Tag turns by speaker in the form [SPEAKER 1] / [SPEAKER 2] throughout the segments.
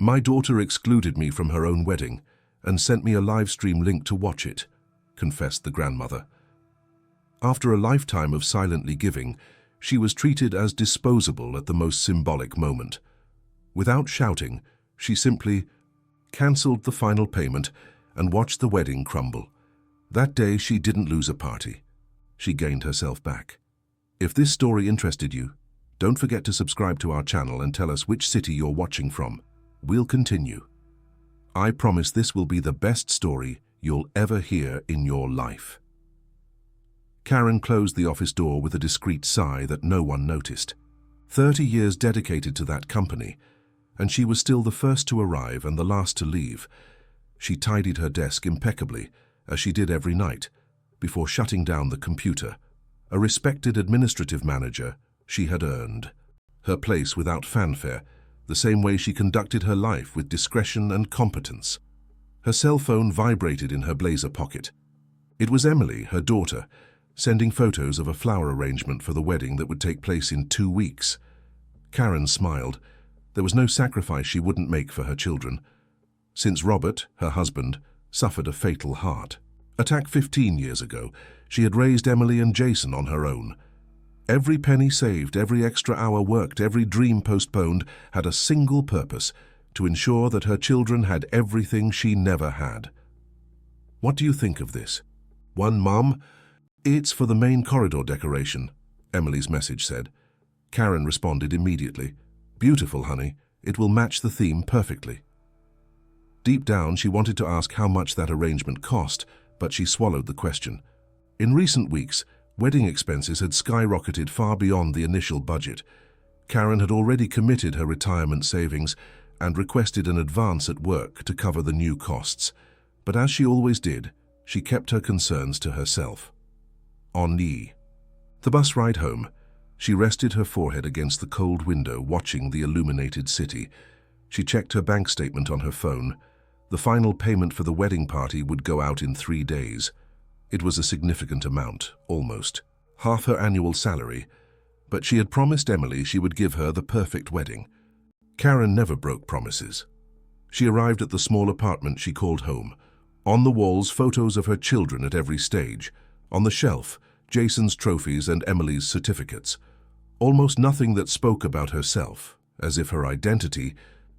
[SPEAKER 1] My daughter excluded me from her own wedding and sent me a live stream link to watch it, confessed the grandmother. After a lifetime of silently giving, she was treated as disposable at the most symbolic moment. Without shouting, she simply cancelled the final payment and watched the wedding crumble. That day, she didn't lose a party. She gained herself back. If this story interested you, don't forget to subscribe to our channel and tell us which city you're watching from. We'll continue. I promise this will be the best story you'll ever hear in your life. Karen closed the office door with a discreet sigh that no one noticed. 30 years dedicated to that company, and she was still the first to arrive and the last to leave. She tidied her desk impeccably, as she did every night, before shutting down the computer. A respected administrative manager, she had earned her place without fanfare, the same way she conducted her life with discretion and competence. Her cell phone vibrated in her blazer pocket. It was Emily, her daughter, sending photos of a flower arrangement for the wedding that would take place in 2 weeks. Karen smiled. There was no sacrifice she wouldn't make for her children. Since Robert, her husband, suffered a fatal heart attack 15 years ago, she had raised Emily and Jason on her own. Every penny saved, every extra hour worked, every dream postponed had a single purpose: to ensure that her children had everything she never had. What do you think of this? One, Mom? It's for the main corridor decoration, Emily's message said. Karen responded immediately. Beautiful, honey. It will match the theme perfectly. Deep down, she wanted to ask how much that arrangement cost, but she swallowed the question. In recent weeks, wedding expenses had skyrocketed far beyond the initial budget. Karen had already committed her retirement savings and requested an advance at work to cover the new costs. But as she always did, she kept her concerns to herself. Ennui. The bus ride home, she rested her forehead against the cold window, watching the illuminated city. She checked her bank statement on her phone. The final payment for the wedding party would go out in 3 days. It was a significant amount, almost half her annual salary, but she had promised Emily she would give her the perfect wedding. Karen never broke promises. She arrived at the small apartment she called home. On the walls, photos of her children at every stage. On the shelf, Jason's trophies and Emily's certificates. Almost nothing that spoke about herself, as if her identity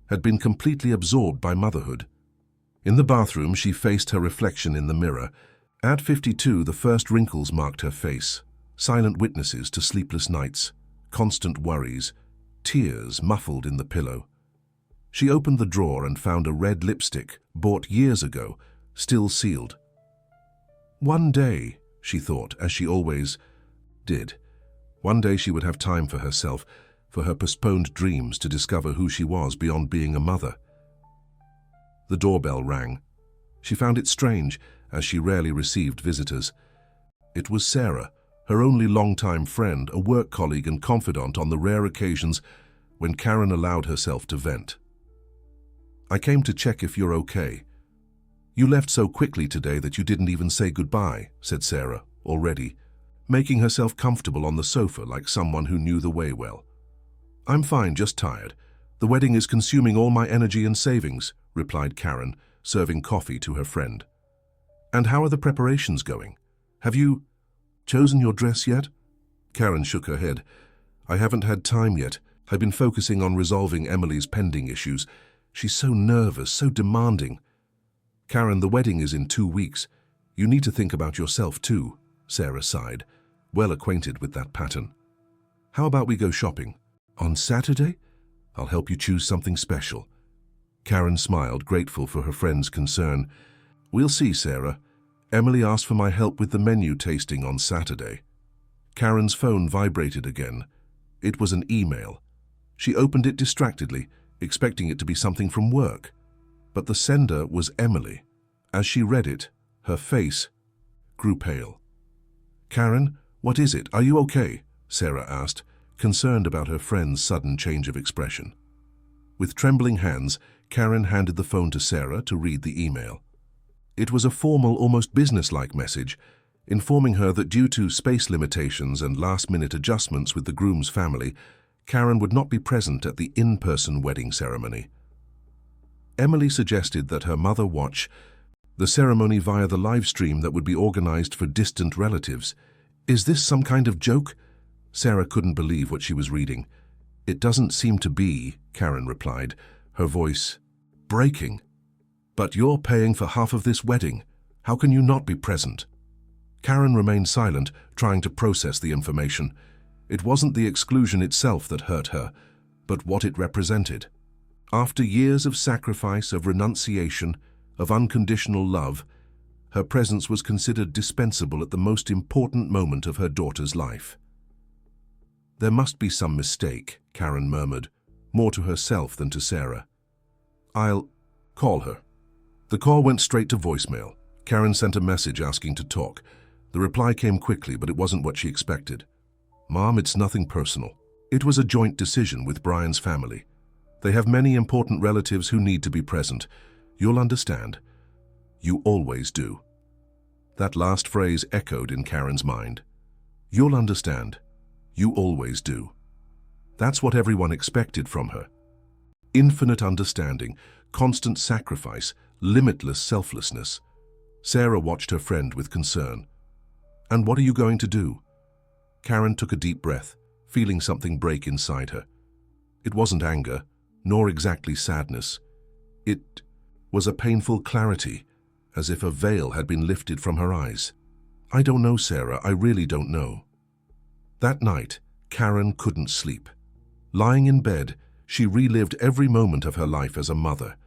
[SPEAKER 1] had been completely absorbed by motherhood. In the bathroom, she faced her reflection in the mirror. At 52, the first wrinkles marked her face. Silent witnesses to sleepless nights, constant worries, tears muffled in the pillow. She opened the drawer and found a red lipstick, bought years ago, still sealed. One day, she thought, as she always did, one day she would have time for herself, for her postponed dreams, to discover who she was beyond being a mother. The doorbell rang. She found it strange, as she rarely received visitors. It was Sarah, her only longtime friend, a work colleague and confidant on the rare occasions when Karen allowed herself to vent. "I came to check if you're okay. You left so quickly today that you didn't even say goodbye," said Sarah, already making herself comfortable on the sofa like someone who knew the way well. "I'm fine, just tired. The wedding is consuming all my energy and savings," replied Karen, serving coffee to her friend. "And how are the preparations going? Have you chosen your dress yet?" Karen shook her head. "I haven't had time yet. I've been focusing on resolving Emily's pending issues. She's so nervous, so demanding." "Karen, the wedding is in 2 weeks. You need to think about yourself too," Sarah sighed, well acquainted with that pattern. "How about we go shopping? On Saturday? I'll help you choose something special." Karen smiled, grateful for her friend's concern. "We'll see, Sarah. Emily asked for my help with the menu tasting on Saturday." Karen's phone vibrated again. It was an email. She opened it distractedly, expecting it to be something from work. But the sender was Emily. As she read it, her face grew pale. "Karen, what is it? Are you okay?" Sarah asked, concerned about her friend's sudden change of expression. With trembling hands, Karen handed the phone to Sarah to read the email. It was a formal, almost businesslike message, informing her that due to space limitations and last-minute adjustments with the groom's family, Karen would not be present at the in-person wedding ceremony. Emily suggested that her mother watch the ceremony via the live stream that would be organized for distant relatives. Is this some kind of joke? Sarah couldn't believe what she was reading. It doesn't seem to be, Karen replied, her voice breaking. But you're paying for half of this wedding. How can you not be present? Karen remained silent, trying to process the information. It wasn't the exclusion itself that hurt her, but what it represented. After years of sacrifice, of renunciation, of unconditional love, her presence was considered dispensable at the most important moment of her daughter's life. There must be some mistake, Karen murmured, more to herself than to Sarah. I'll call her. The call went straight to voicemail. Karen sent a message asking to talk. The reply came quickly, but it wasn't what she expected. Mom, it's nothing personal. It was a joint decision with Brian's family. They have many important relatives who need to be present. You'll understand. You always do. That last phrase echoed in Karen's mind. You'll understand. You always do. That's what everyone expected from her. Infinite understanding, constant sacrifice, limitless selflessness. Sarah watched her friend with concern. And what are you going to do? Karen took a deep breath, feeling something break inside her. It wasn't anger, nor exactly sadness. It was a painful clarity, as if a veil had been lifted from her eyes. I don't know, Sarah, I really don't know. That night, Karen couldn't sleep. Lying in bed, she relived every moment of her life as a mother.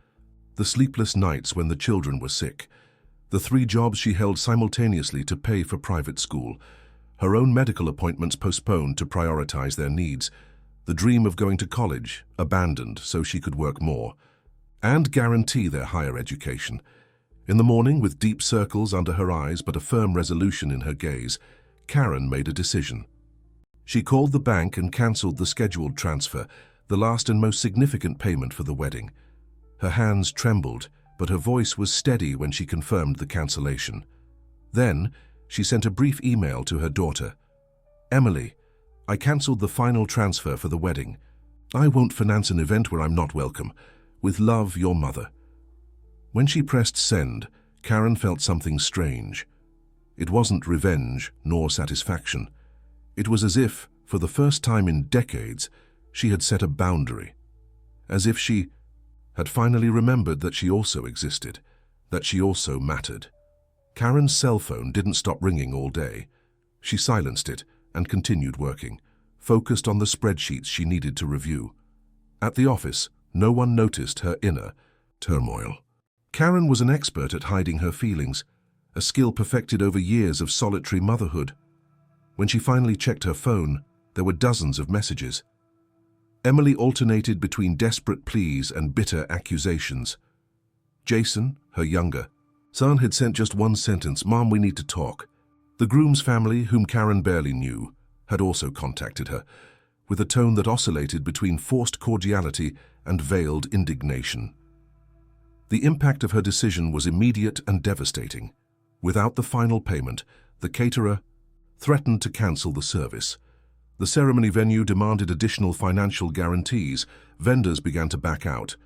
[SPEAKER 1] The sleepless nights when the children were sick, the 3 jobs she held simultaneously to pay for private school, her own medical appointments postponed to prioritize their needs, the dream of going to college abandoned so she could work more, and guarantee their higher education. In the morning, with deep circles under her eyes but a firm resolution in her gaze, Karen made a decision. She called the bank and cancelled the scheduled transfer, the last and most significant payment for the wedding. Her hands trembled, but her voice was steady when she confirmed the cancellation. Then, she sent a brief email to her daughter. Emily, I cancelled the final transfer for the wedding. I won't finance an event where I'm not welcome. With love, your mother. When she pressed send, Karen felt something strange. It wasn't revenge nor satisfaction. It was as if, for the first time in decades, she had set a boundary. As if she had finally remembered that she also existed, that she also mattered. Karen's cell phone didn't stop ringing all day. She silenced it and continued working, focused on the spreadsheets she needed to review. At the office, no one noticed her inner turmoil. Karen was an expert at hiding her feelings, a skill perfected over years of solitary motherhood. When she finally checked her phone, there were dozens of messages. Emily alternated between desperate pleas and bitter accusations. Jason, her younger son, had sent just one sentence, Mom, we need to talk. The groom's family, whom Karen barely knew, had also contacted her, with a tone that oscillated between forced cordiality and veiled indignation. The impact of her decision was immediate and devastating. Without the final payment, the caterer threatened to cancel the service. The ceremony venue demanded additional financial guarantees. Vendors began to back out.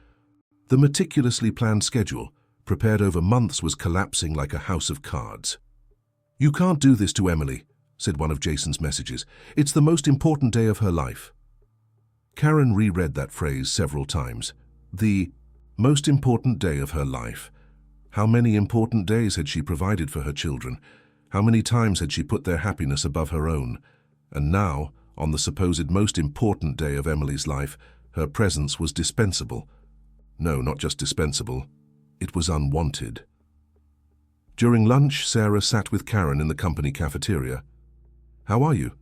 [SPEAKER 1] The meticulously planned schedule, prepared over months, was collapsing like a house of cards. You can't do this to Emily, said one of Jason's messages. It's the most important day of her life. Karen reread that phrase several times. The most important day of her life. How many important days had she provided for her children? How many times had she put their happiness above her own? And now, on the supposed most important day of Emily's life, her presence was dispensable. No, not just dispensable. It was unwanted. During lunch, Sarah sat with Karen in the company cafeteria. How are you?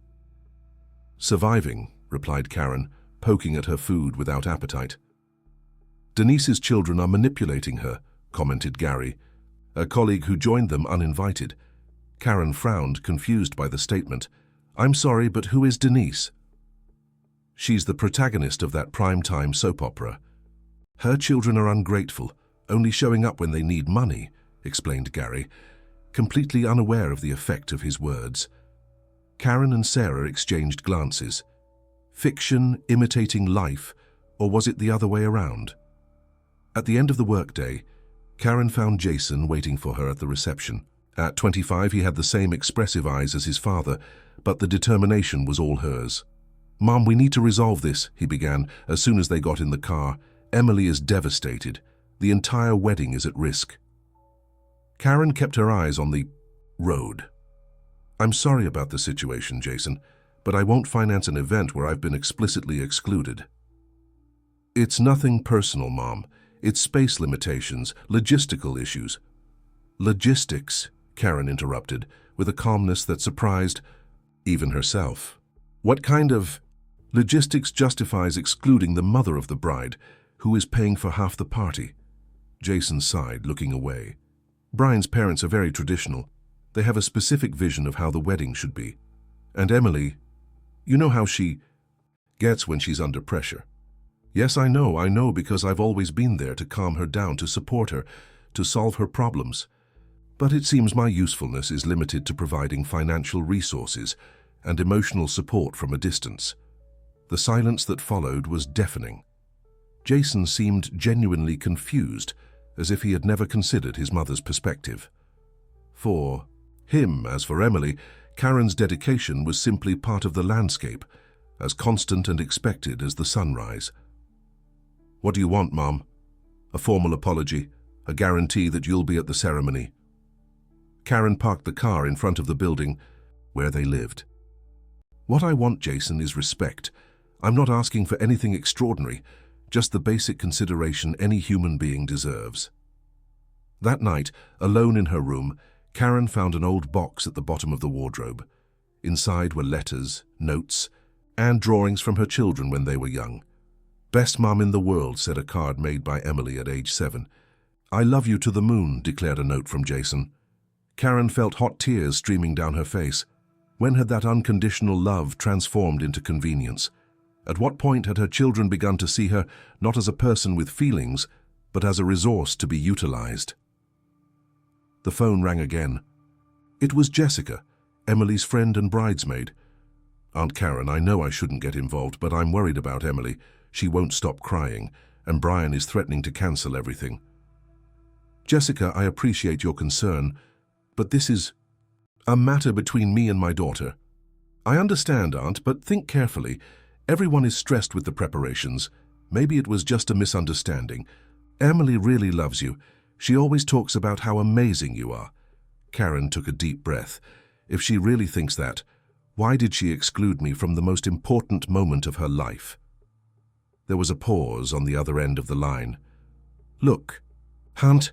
[SPEAKER 1] Surviving, replied Karen, poking at her food without appetite. Denise's children are manipulating her, commented Gary, a colleague who joined them uninvited. Karen frowned, confused by the statement. I'm sorry, but who is Denise? She's the protagonist of that prime-time soap opera. Her children are ungrateful, only showing up when they need money, explained Gary, completely unaware of the effect of his words. Karen and Sarah exchanged glances. Fiction imitating life, or was it the other way around? At the end of the workday, Karen found Jason waiting for her at the reception. At 25, he had the same expressive eyes as his father, but the determination was all hers. "Mom, we need to resolve this," he began as soon as they got in the car. "Emily is devastated. The entire wedding is at risk." Karen kept her eyes on the road. "I'm sorry about the situation, Jason, but I won't finance an event where I've been explicitly excluded." "It's nothing personal, Mom. It's space limitations, logistical issues." "Logistics?" Karen interrupted, with a calmness that surprised even herself. "What kind of logistics justifies excluding the mother of the bride, who is paying for half the party?" Jason sighed, looking away. "Brian's parents are very traditional. They have a specific vision of how the wedding should be. And Emily, you know how she gets when she's under pressure." "Yes, I know because I've always been there to calm her down, to support her, to solve her problems. But it seems my usefulness is limited to providing financial resources and emotional support from a distance." The silence that followed was deafening. Jason seemed genuinely confused, as if he had never considered his mother's perspective. For him, as for Emily, Karen's dedication was simply part of the landscape, as constant and expected as the sunrise. "What do you want, Mom? A formal apology? A guarantee that you'll be at the ceremony?" Karen parked the car in front of the building where they lived. "What I want, Jason, is respect. I'm not asking for anything extraordinary, just the basic consideration any human being deserves." That night, alone in her room, Karen found an old box at the bottom of the wardrobe. Inside were letters, notes, and drawings from her children when they were young. "Best mom in the world," said a card made by Emily at age 7. "I love you to the moon," declared a note from Jason. Karen felt hot tears streaming down her face. When had that unconditional love transformed into convenience? At what point had her children begun to see her not as a person with feelings, but as a resource to be utilized? The phone rang again. It was Jessica, Emily's friend and bridesmaid. "Aunt Karen, I know I shouldn't get involved, but I'm worried about Emily. She won't stop crying, and Brian is threatening to cancel everything." "Jessica, I appreciate your concern, but this is a matter between me and my daughter." "I understand, Aunt, but think carefully. Everyone is stressed with the preparations. Maybe it was just a misunderstanding. Emily really loves you. She always talks about how amazing you are." Karen took a deep breath. If she really thinks that, why did she exclude me from the most important moment of her life? There was a pause on the other end of the line. "Look, Aunt,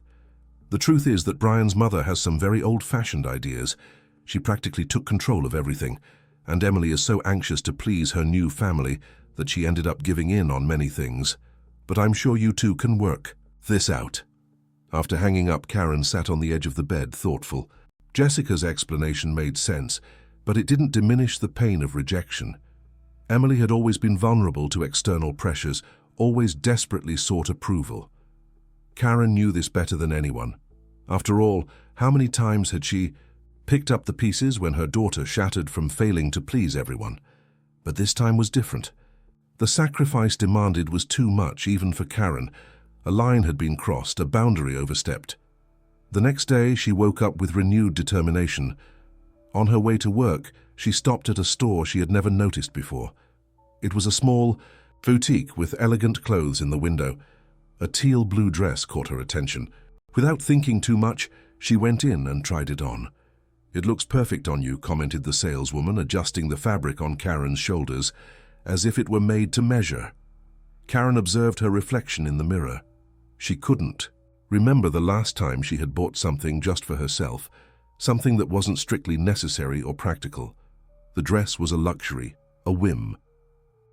[SPEAKER 1] the truth is that Brian's mother has some very old-fashioned ideas. She practically took control of everything, and Emily is so anxious to please her new family that she ended up giving in on many things. But I'm sure you two can work this out." After hanging up, Karen sat on the edge of the bed, thoughtful. Jessica's explanation made sense, but it didn't diminish the pain of rejection. Emily had always been vulnerable to external pressures, always desperately sought approval. Karen knew this better than anyone. After all, how many times had she picked up the pieces when her daughter shattered from failing to please everyone? But this time was different. The sacrifice demanded was too much, even for Karen. A line had been crossed, a boundary overstepped. The next day, she woke up with renewed determination. On her way to work, she stopped at a store she had never noticed before. It was a small boutique with elegant clothes in the window. A teal-blue dress caught her attention. Without thinking too much, she went in and tried it on. "It looks perfect on you," commented the saleswoman, adjusting the fabric on Karen's shoulders, as if it were made to measure. Karen observed her reflection in the mirror. She couldn't remember the last time she had bought something just for herself, something that wasn't strictly necessary or practical. The dress was a luxury, a whim,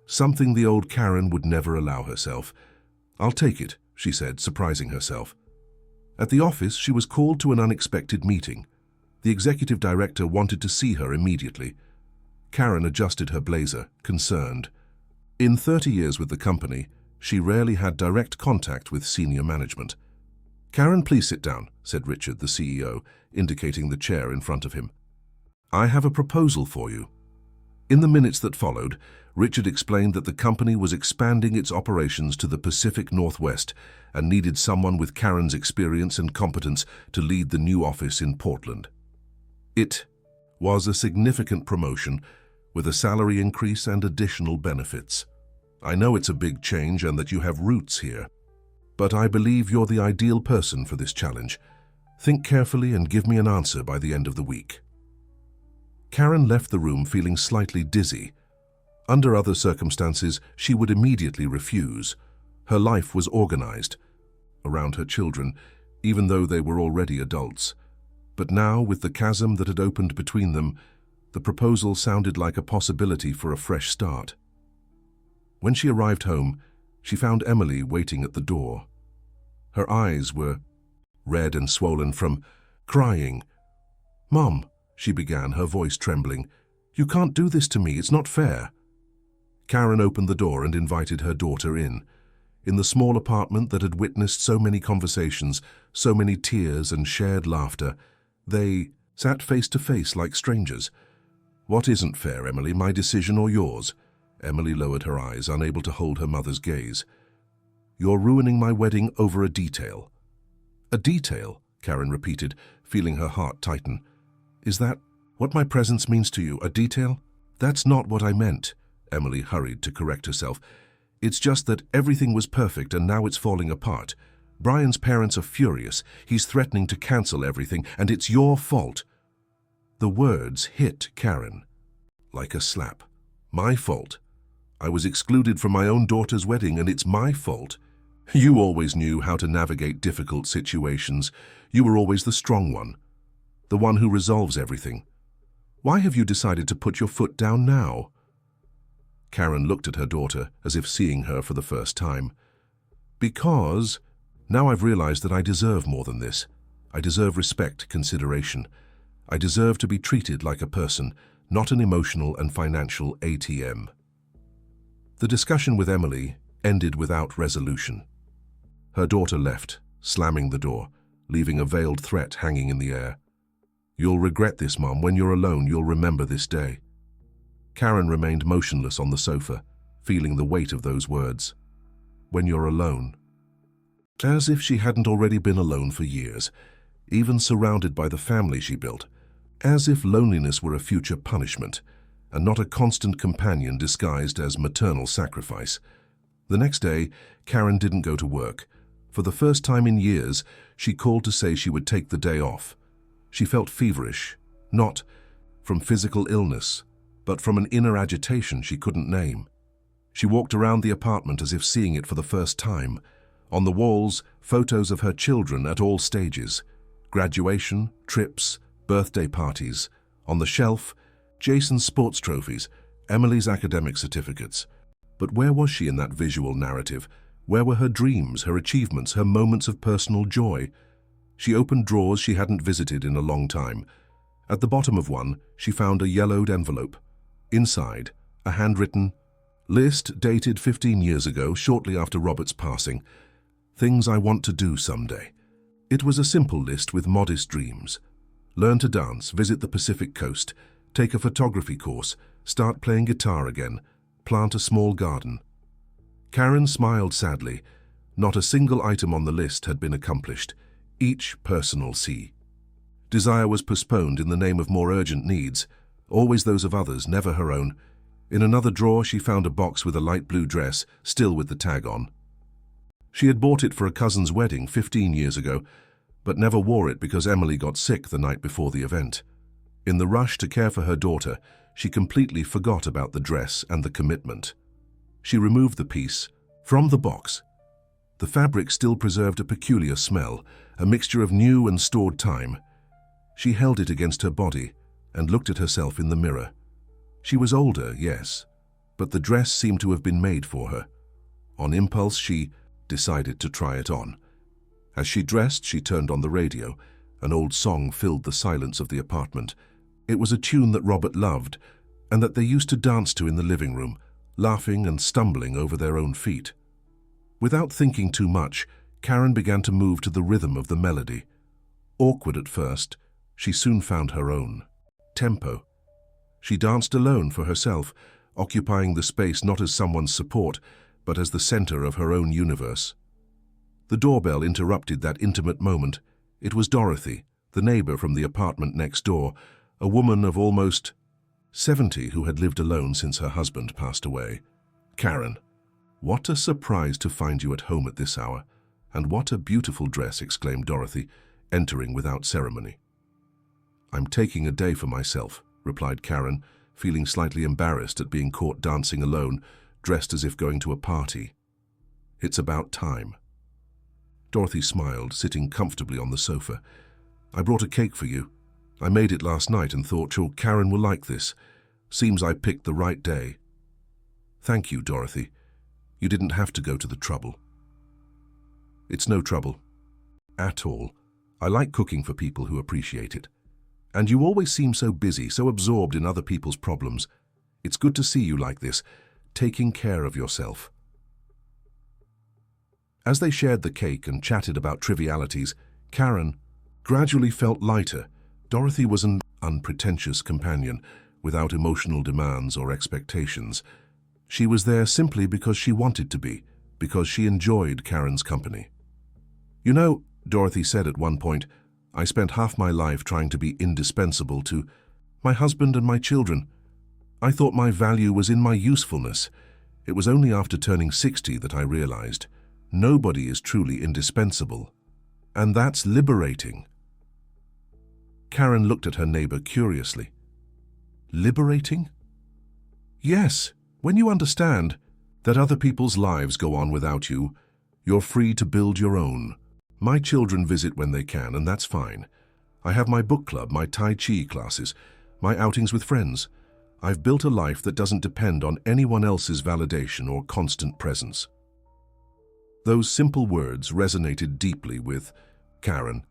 [SPEAKER 1] something the old Karen would never allow herself. "I'll take it," she said, surprising herself. At the office, she was called to an unexpected meeting. The executive director wanted to see her immediately. Karen adjusted her blazer, concerned. In 30 years with the company, she rarely had direct contact with senior management. "Karen, please sit down," said Richard, the CEO, indicating the chair in front of him. "I have a proposal for you." In the minutes that followed, Richard explained that the company was expanding its operations to the Pacific Northwest and needed someone with Karen's experience and competence to lead the new office in Portland. It was a significant promotion with a salary increase and additional benefits. I know it's a big change and that you have roots here, but I believe you're the ideal person for this challenge. Think carefully and give me an answer by the end of the week. Karen left the room feeling slightly dizzy. Under other circumstances, she would immediately refuse. Her life was organized around her children, even though they were already adults. But now, with the chasm that had opened between them, the proposal sounded like a possibility for a fresh start. When she arrived home, she found Emily waiting at the door. Her eyes were red and swollen from crying. "Mom," she began, her voice trembling, "you can't do this to me, it's not fair." Karen opened the door and invited her daughter in. In the small apartment that had witnessed so many conversations, so many tears and shared laughter, they sat face to face like strangers. "What isn't fair, Emily, my decision or yours?" Emily lowered her eyes, unable to hold her mother's gaze. "You're ruining my wedding over a detail." "A detail?" Karen repeated, feeling her heart tighten. "Is that what my presence means to you, a detail?" "That's not what I meant," Emily hurried to correct herself. "It's just that everything was perfect and now it's falling apart. Brian's parents are furious. He's threatening to cancel everything, and it's your fault." The words hit Karen like a slap. "My fault? I was excluded from my own daughter's wedding, and it's my fault? You always knew how to navigate difficult situations. You were always the strong one, the one who resolves everything. Why have you decided to put your foot down now?" Karen looked at her daughter as if seeing her for the first time. "Because now I've realized that I deserve more than this. I deserve respect, consideration. I deserve to be treated like a person, not an emotional and financial ATM." The discussion with Emily ended without resolution. Her daughter left, slamming the door, leaving a veiled threat hanging in the air. "You'll regret this, Mom. When you're alone, you'll remember this day." Karen remained motionless on the sofa, feeling the weight of those words. "When you're alone." As if she hadn't already been alone for years, even surrounded by the family she built. As if loneliness were a future punishment, and not a constant companion disguised as maternal sacrifice. The next day, Karen didn't go to work. For the first time in years, she called to say she would take the day off. She felt feverish, not from physical illness, but from an inner agitation she couldn't name. She walked around the apartment as if seeing it for the first time. On the walls, photos of her children at all stages. Graduation, trips, birthday parties. On the shelf, Jason's sports trophies, Emily's academic certificates. But where was she in that visual narrative? Where were her dreams, her achievements, her moments of personal joy? She opened drawers she hadn't visited in a long time. At the bottom of one, she found a yellowed envelope. Inside, a handwritten list dated 15 years ago, shortly after Robert's passing. Things I want to do someday. It was a simple list with modest dreams. Learn to dance, visit the Pacific coast, take a photography course, start playing guitar again, plant a small garden. Karen smiled sadly. Not a single item on the list had been accomplished, each personal C. Desire was postponed in the name of more urgent needs, always those of others, never her own. In another drawer, she found a box with a light blue dress, still with the tag on. She had bought it for a cousin's wedding 15 years ago, but never wore it because Emily got sick the night before the event. In the rush to care for her daughter, she completely forgot about the dress and the commitment. She removed the piece from the box. The fabric still preserved a peculiar smell, a mixture of new and stored time. She held it against her body and looked at herself in the mirror. She was older, yes, but the dress seemed to have been made for her. On impulse, she decided to try it on. As she dressed, she turned on the radio. An old song filled the silence of the apartment. It was a tune that Robert loved, and that they used to dance to in the living room, laughing and stumbling over their own feet. Without thinking too much, Karen began to move to the rhythm of the melody. Awkward at first, she soon found her own tempo. She danced alone for herself, occupying the space not as someone's support, but as the center of her own universe. The doorbell interrupted that intimate moment. It was Dorothy, the neighbor from the apartment next door, a woman of almost 70 who had lived alone since her husband passed away. "Karen, what a surprise to find you at home at this hour. And what a beautiful dress," exclaimed Dorothy, entering without ceremony. "I'm taking a day for myself," replied Karen, feeling slightly embarrassed at being caught dancing alone, dressed as if going to a party. "It's about time." Dorothy smiled, sitting comfortably on the sofa. "I brought a cake for you. I made it last night and thought sure Karen will like this. Seems I picked the right day." "Thank you, Dorothy. You didn't have to go to the trouble." "It's no trouble. At all. I like cooking for people who appreciate it. And you always seem so busy, so absorbed in other people's problems. It's good to see you like this, taking care of yourself." As they shared the cake and chatted about trivialities, Karen gradually felt lighter. Dorothy was an unpretentious companion, without emotional demands or expectations. She was there simply because she wanted to be, because she enjoyed Karen's company. "You know," Dorothy said at one point, "I spent half my life trying to be indispensable to my husband and my children. I thought my value was in my usefulness. It was only after turning 60 that I realized nobody is truly indispensable. And that's liberating." Karen looked at her neighbor curiously. "Liberating?" "Yes, when you understand that other people's lives go on without you, you're free to build your own. My children visit when they can, and that's fine. I have my book club, my Tai Chi classes, my outings with friends. I've built a life that doesn't depend on anyone else's validation or constant presence." Those simple words resonated deeply with Karen.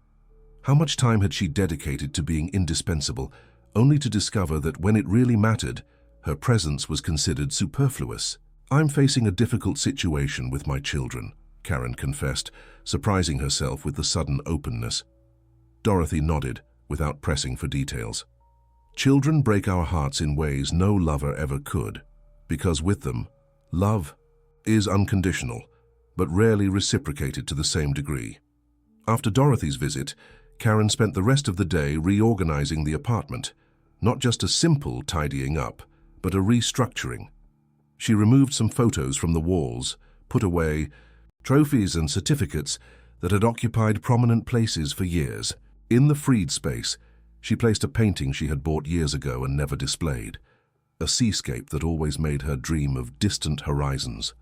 [SPEAKER 1] How much time had she dedicated to being indispensable, only to discover that when it really mattered, her presence was considered superfluous? "I'm facing a difficult situation with my children," Karen confessed, surprising herself with the sudden openness. Dorothy nodded, without pressing for details. "Children break our hearts in ways no lover ever could, because with them, love is unconditional, but rarely reciprocated to the same degree." After Dorothy's visit, Karen spent the rest of the day reorganizing the apartment, not just a simple tidying up, but a restructuring. She removed some photos from the walls, put away trophies and certificates that had occupied prominent places for years. In the freed space, she placed a painting she had bought years ago and never displayed, a seascape that always made her dream of distant horizons.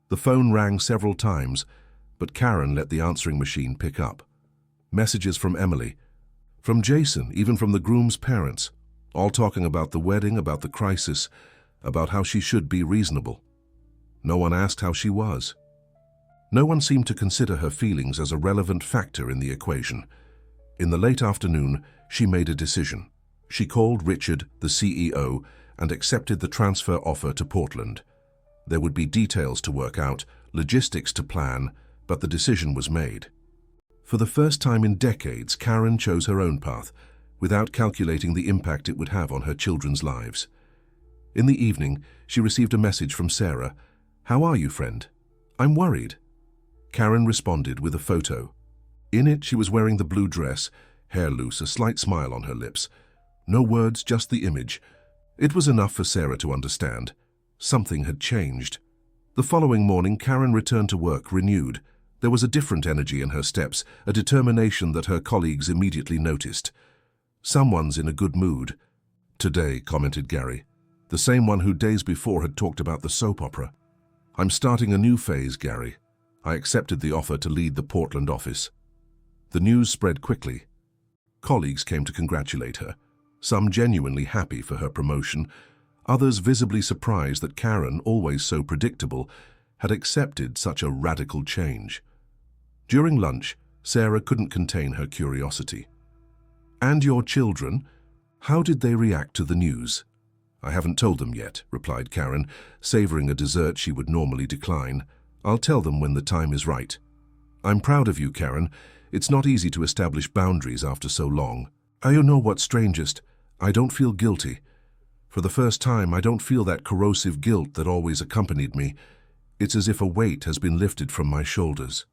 [SPEAKER 1] The phone rang several times, but Karen let the answering machine pick up. Messages from Emily, from Jason, even from the groom's parents, all talking about the wedding, about the crisis, about how she should be reasonable. No one asked how she was. No one seemed to consider her feelings as a relevant factor in the equation. In the late afternoon, she made a decision. She called Richard, the CEO, and accepted the transfer offer to Portland. There would be details to work out, logistics to plan, but the decision was made. For the first time in decades, Karen chose her own path, without calculating the impact it would have on her children's lives. In the evening, she received a message from Sarah. "How are you, friend? I'm worried." Karen responded with a photo. In it, she was wearing the blue dress, hair loose, a slight smile on her lips. No words, just the image. It was enough for Sarah to understand. Something had changed. The following morning, Karen returned to work renewed. There was a different energy in her steps, a determination that her colleagues immediately noticed. "Someone's in a good mood." "Today," commented Gary, the same one who days before had talked about the soap opera. "I'm starting a new phase, Gary. I accepted the offer to lead the Portland office." The news spread quickly. Colleagues came to congratulate her, some genuinely happy for her promotion, others visibly surprised that Karen, always so predictable, had accepted such a radical change. During lunch, Sarah couldn't contain her curiosity. "And your children? How did they react to the news?" "I haven't told them yet," replied Karen, savoring a dessert she would normally decline. "I'll tell them when the time is right." "I'm proud of you, Karen. It's not easy to establish boundaries after so long." "You know what's strangest? I don't feel guilty. For the first time, I don't feel that corrosive guilt that always accompanied me. It's as if a weight has been lifted from my shoulders.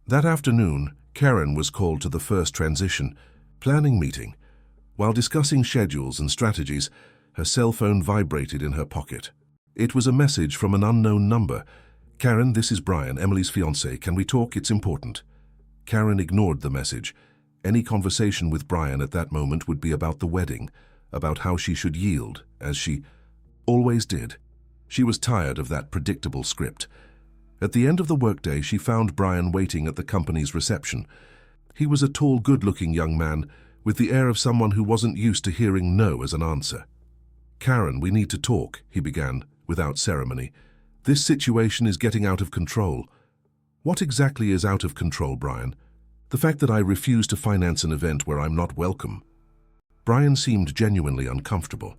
[SPEAKER 1] That afternoon, Karen was called to the first transition planning meeting. While discussing schedules and strategies, her cell phone vibrated in her pocket. It was a message from an unknown number. "Karen, this is Brian, Emily's fiancé. Can we talk? It's important." Karen ignored the message. Any conversation with Brian at that moment would be about the wedding, about how she should yield, as she always did. She was tired of that predictable script. At the end of the workday, she found Brian waiting at the company's reception. He was a tall, good-looking young man with the air of someone who wasn't used to hearing no as an answer. "Karen, we need to talk," he began, without ceremony. "This situation is getting out of control." "What exactly is out of control, Brian?" "The fact that I refuse to finance an event where I'm not welcome." Brian seemed genuinely uncomfortable.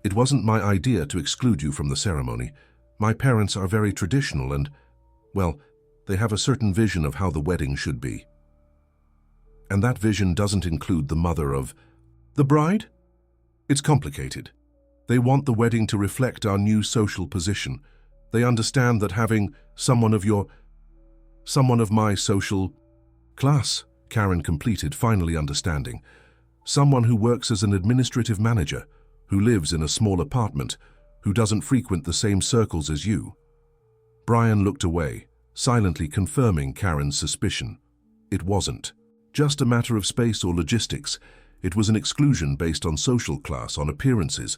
[SPEAKER 1] "It wasn't my idea to exclude you from the ceremony. My parents are very traditional and, well, they have a certain vision of how the wedding should be. And that vision doesn't include the mother of the bride? It's complicated. They want the wedding to reflect our new social position. They understand that having someone of my social class," Karen completed, finally understanding. "Someone who works as an administrative manager, who lives in a small apartment, who doesn't frequent the same circles as you." Brian looked away, silently confirming Karen's suspicion. It wasn't just a matter of space or logistics. It was an exclusion based on social class, on appearances,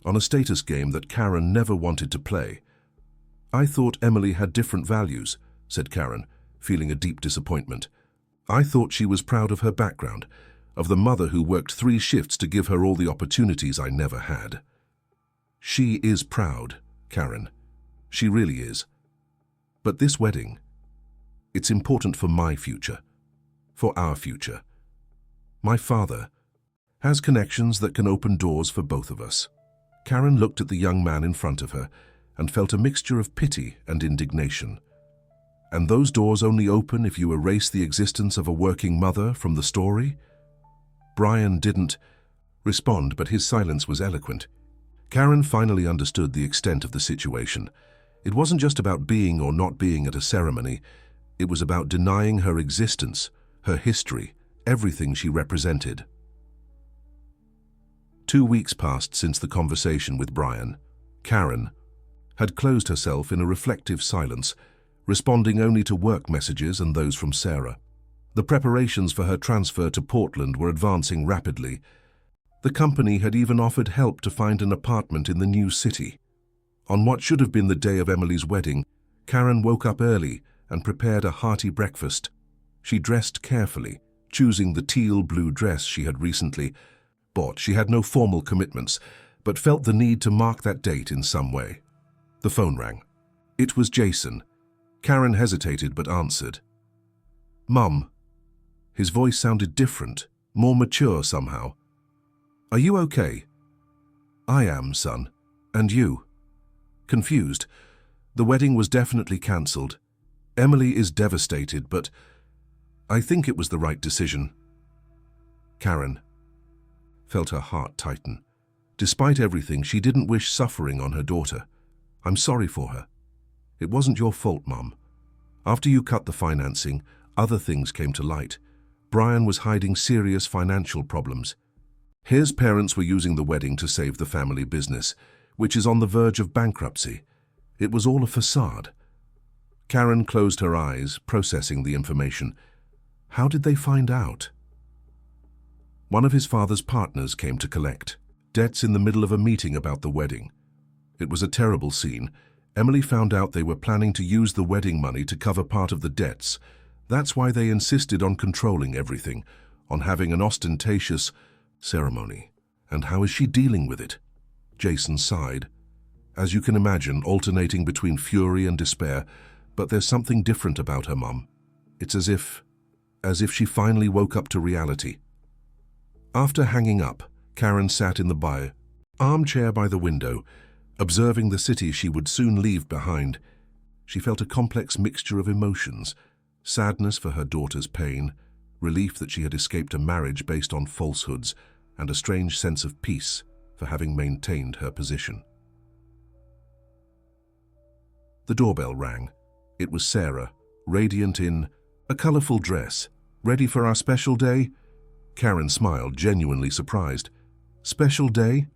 [SPEAKER 1] on a status game that Karen never wanted to play. "I thought Emily had different values," said Karen, feeling a deep disappointment. "I thought she was proud of her background, of the mother who worked 3 shifts to give her all the opportunities I never had." "She is proud, Karen. She really is. But this wedding, it's important for my future, for our future. My father has connections that can open doors for both of us." Karen looked at the young man in front of her and felt a mixture of pity and indignation. "And those doors only open if you erase the existence of a working mother from the story?" Brian didn't respond, but his silence was eloquent. Karen finally understood the extent of the situation. It wasn't just about being or not being at a ceremony. It was about denying her existence, her history, everything she represented. 2 weeks passed since the conversation with Brian. Karen had closed herself in a reflective silence, responding only to work messages and those from Sarah. The preparations for her transfer to Portland were advancing rapidly. The company had even offered help to find an apartment in the new city. On what should have been the day of Emily's wedding, Karen woke up early and prepared a hearty breakfast. She dressed carefully, choosing the teal-blue dress she had recently bought. She had no formal commitments, but felt the need to mark that date in some way. The phone rang. It was Jason. Karen hesitated but answered. "Mum." His voice sounded different, more mature somehow. "Are you okay?" "I am, son. And you?" Confused. "The wedding was definitely cancelled. Emily is devastated, but I think it was the right decision." Karen felt her heart tighten. Despite everything, she didn't wish suffering on her daughter. "I'm sorry for her. It wasn't your fault, Mum. After you cut the financing, other things came to light. Brian was hiding serious financial problems. His parents were using the wedding to save the family business, which is on the verge of bankruptcy. It was all a facade." Karen closed her eyes, processing the information. How did they find out? One of his father's partners came to collect debts in the middle of a meeting about the wedding. It was a terrible scene. Emily found out they were planning to use the wedding money to cover part of the debts. That's why they insisted on controlling everything, on having an ostentatious ceremony. And how is she dealing with it? Jason sighed. As you can imagine, alternating between fury and despair, but there's something different about her, Mum. It's as if she finally woke up to reality. After hanging up, Karen sat in the armchair by the window, observing the city she would soon leave behind. She felt a complex mixture of emotions, sadness for her daughter's pain, relief that she had escaped a marriage based on falsehoods, and a strange sense of peace, for having maintained her position. The doorbell rang. It was Sarah, radiant in a colorful dress. "Ready for our special day?" Karen smiled, genuinely surprised. "Special day?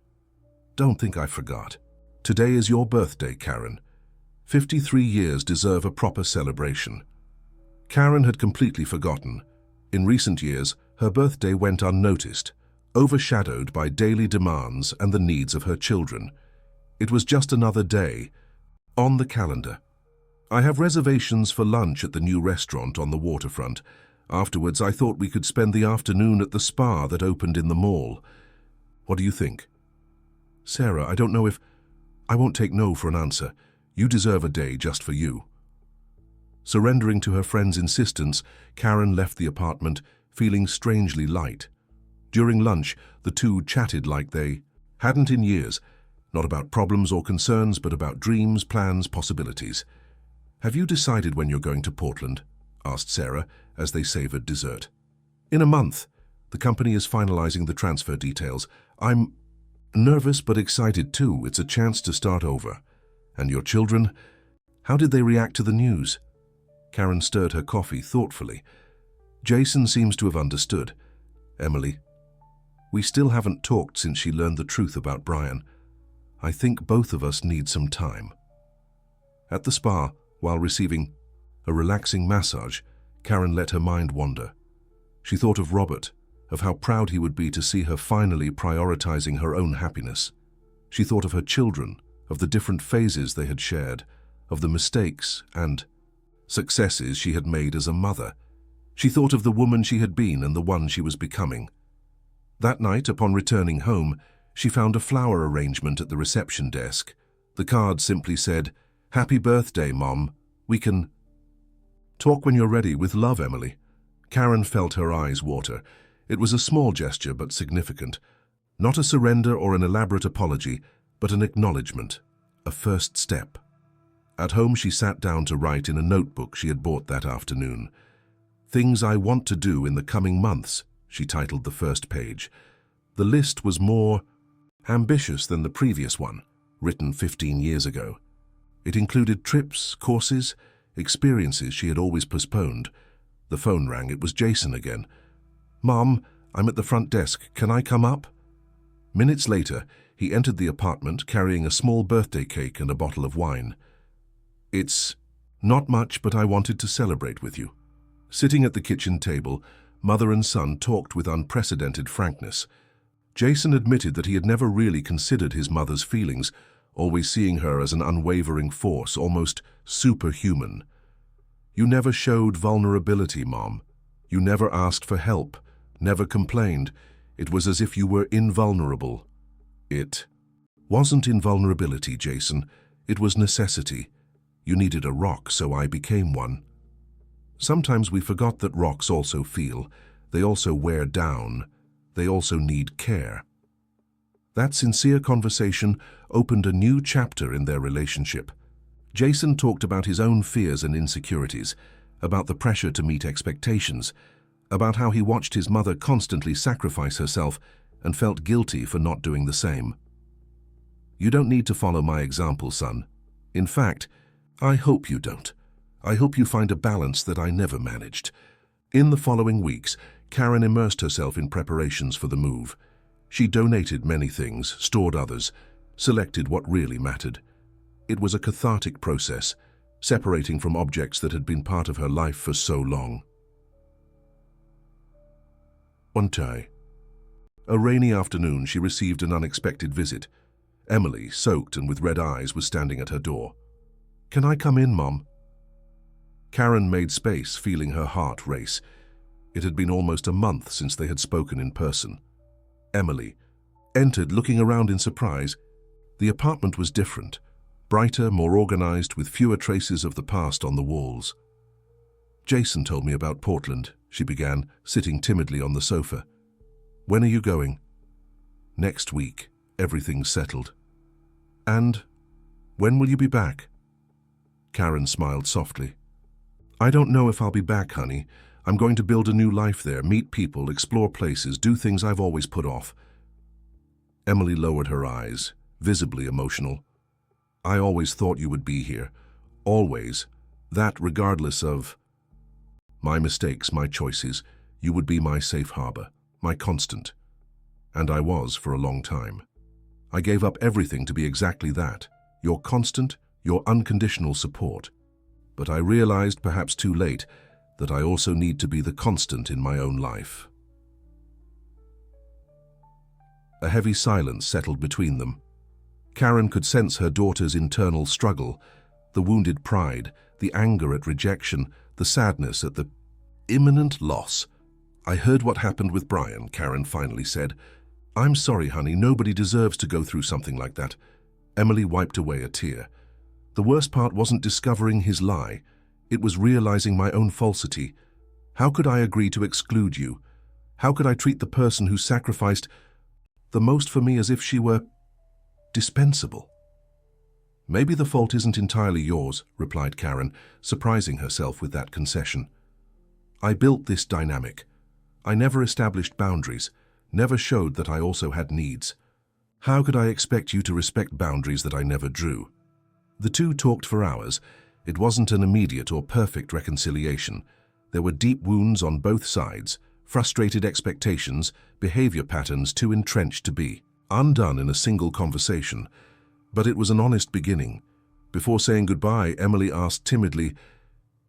[SPEAKER 1] Don't think I forgot. Today is your birthday, Karen. 53 years deserve a proper celebration." Karen had completely forgotten. In recent years, her birthday went unnoticed, overshadowed by daily demands and the needs of her children. It was just another day on the calendar. "I have reservations for lunch at the new restaurant on the waterfront. Afterwards, I thought we could spend the afternoon at the spa that opened in the mall. What do you think?" "Sarah, I don't know if... I won't take no for an answer. You deserve a day just for you." Surrendering to her friend's insistence, Karen left the apartment, feeling strangely light. During lunch, the two chatted like they hadn't in years, not about problems or concerns, but about dreams, plans, possibilities. "Have you decided when you're going to Portland?" asked Sarah as they savored dessert. "In a month. The company is finalizing the transfer details. I'm nervous but excited too. It's a chance to start over. And your children? How did they react to the news?" Karen stirred her coffee thoughtfully. "Jason seems to have understood. Emily, we still haven't talked since she learned the truth about Brian. I think both of us need some time." At the spa, while receiving a relaxing massage, Karen let her mind wander. She thought of Robert, of how proud he would be to see her finally prioritizing her own happiness. She thought of her children, of the different phases they had shared, of the mistakes and successes she had made as a mother. She thought of the woman she had been and the one she was becoming. That night, upon returning home, she found a flower arrangement at the reception desk. The card simply said, "Happy birthday, Mom. We can talk when you're ready. With love, Emily." Karen felt her eyes water. It was a small gesture but significant. Not a surrender or an elaborate apology, but an acknowledgement, a first step. At home, she sat down to write in a notebook she had bought that afternoon. "Things I want to do in the coming months," she titled the first page. The list was more ambitious than the previous one, written 15 years ago. It included trips, courses, experiences she had always postponed. The phone rang. It was Jason again. "Mom, I'm at the front desk. Can I come up?" Minutes later, he entered the apartment carrying a small birthday cake and a bottle of wine. "It's not much, but I wanted to celebrate with you." Sitting at the kitchen table, mother and son talked with unprecedented frankness. Jason admitted that he had never really considered his mother's feelings, always seeing her as an unwavering force, almost superhuman. "You never showed vulnerability, Mom. You never asked for help, never complained. It was as if you were invulnerable." "It wasn't invulnerability, Jason. It was necessity. You needed a rock, so I became one." Sometimes we forgot that rocks also feel. They also wear down. They also need care. That sincere conversation opened a new chapter in their relationship. Jason talked about his own fears and insecurities, about the pressure to meet expectations, about how he watched his mother constantly sacrifice herself and felt guilty for not doing the same. "You don't need to follow my example, son. In fact, I hope you don't. I hope you find a balance that I never managed." In the following weeks, Karen immersed herself in preparations for the move. She donated many things, stored others, selected what really mattered. It was a cathartic process, separating from objects that had been part of her life for so long. One day, a rainy afternoon, she received an unexpected visit. Emily, soaked and with red eyes, was standing at her door. "Can I come in, Mom?" Karen made space, feeling her heart race. It had been almost a month since they had spoken in person. Emily entered, looking around in surprise. The apartment was different, brighter, more organized, with fewer traces of the past on the walls. "Jason told me about Portland," she began, sitting timidly on the sofa. "When are you going?" "Next week. Everything's settled." "And when will you be back?" Karen smiled softly. "I don't know if I'll be back, honey. I'm going to build a new life there, meet people, explore places, do things I've always put off." Emily lowered her eyes, visibly emotional. I always thought you would be here. Always. That regardless of my mistakes, my choices, you would be my safe harbor, my constant. And I was for a long time. I gave up everything to be exactly that, your constant, your unconditional support. But I realized, perhaps too late, that I also need to be the constant in my own life. A heavy silence settled between them. Karen could sense her daughter's internal struggle, the wounded pride, the anger at rejection, the sadness at the imminent loss. I heard what happened with Brian, Karen finally said. I'm sorry, honey, nobody deserves to go through something like that. Emily wiped away a tear. The worst part wasn't discovering his lie. It was realizing my own falsity. How could I agree to exclude you? How could I treat the person who sacrificed the most for me as if she were dispensable? Maybe the fault isn't entirely yours, replied Karen, surprising herself with that concession. I built this dynamic. I never established boundaries, never showed that I also had needs. How could I expect you to respect boundaries that I never drew? The two talked for hours. It wasn't an immediate or perfect reconciliation. There were deep wounds on both sides, frustrated expectations, behavior patterns too entrenched to be undone in a single conversation. But it was an honest beginning. Before saying goodbye, Emily asked timidly,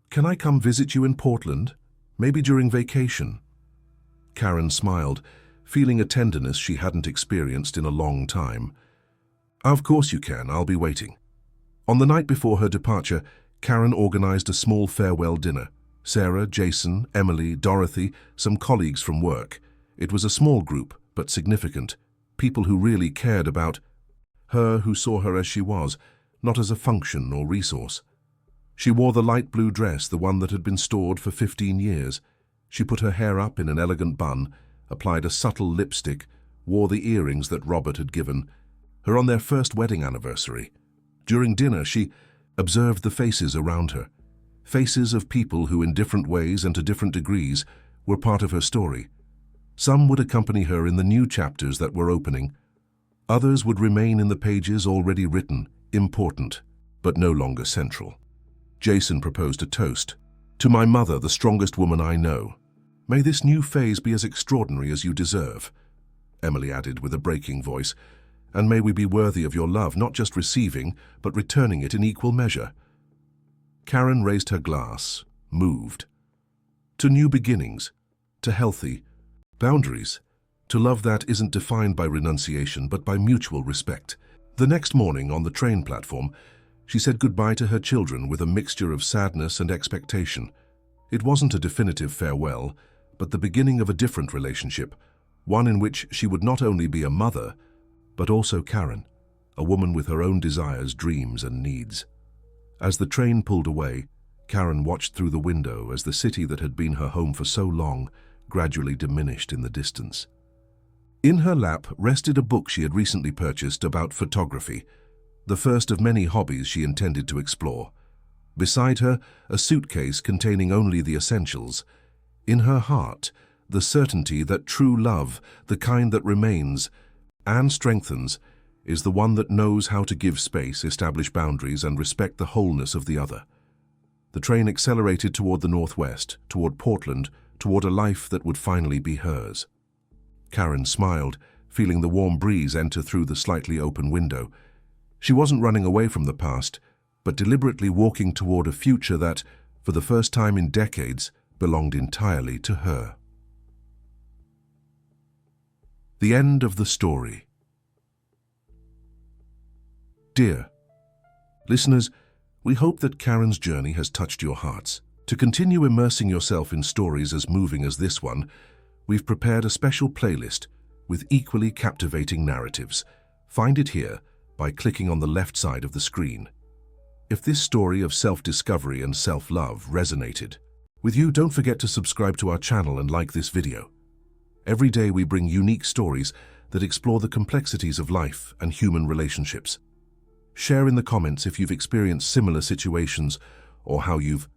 [SPEAKER 1] "Can I come visit you in Portland? Maybe during vacation?" Karen smiled, feeling a tenderness she hadn't experienced in a long time. "Of course you can, I'll be waiting." On the night before her departure, Karen organized a small farewell dinner. Sarah, Jason, Emily, Dorothy, some colleagues from work. It was a small group, but significant. People who really cared about her, who saw her as she was, not as a function or resource. She wore the light blue dress, the one that had been stored for 15 years. She put her hair up in an elegant bun, applied a subtle lipstick, wore the earrings that Robert had given her on their first wedding anniversary. During dinner, she observed the faces around her, faces of people who in different ways and to different degrees were part of her story. Some would accompany her in the new chapters that were opening. Others would remain in the pages already written, important, but no longer central. Jason proposed a toast. "To my mother, the strongest woman I know. May this new phase be as extraordinary as you deserve," Emily added with a breaking voice. "And may we be worthy of your love, not just receiving, but returning it in equal measure." Karen raised her glass, moved. "To new beginnings, to healthy boundaries, to love that isn't defined by renunciation but by mutual respect." The next morning, on the train platform, she said goodbye to her children with a mixture of sadness and expectation. It wasn't a definitive farewell, but the beginning of a different relationship, one in which she would not only be a mother, but also Karen, a woman with her own desires, dreams, and needs. As the train pulled away, Karen watched through the window as the city that had been her home for so long gradually diminished in the distance. In her lap rested a book she had recently purchased about photography, the first of many hobbies she intended to explore. Beside her, a suitcase containing only the essentials. In her heart, the certainty that true love, the kind that remains and strengthens, is the one that knows how to give space, establish boundaries, and respect the wholeness of the other. The train accelerated toward the northwest, toward Portland, toward a life that would finally be hers. Karen smiled, feeling the warm breeze enter through the slightly open window. She wasn't running away from the past, but deliberately walking toward a future that, for the first time in decades, belonged entirely to her. The end of the story. Dear listeners, we hope that Karen's journey has touched your hearts. To continue immersing yourself in stories as moving as this one, we've prepared a special playlist with equally captivating narratives. Find it here by clicking on the left side of the screen. If this story of self-discovery and self-love resonated with you, don't forget to subscribe to our channel and like this video. Every day we bring unique stories that explore the complexities of life and human relationships. Share in the comments if you've experienced similar situations or how you've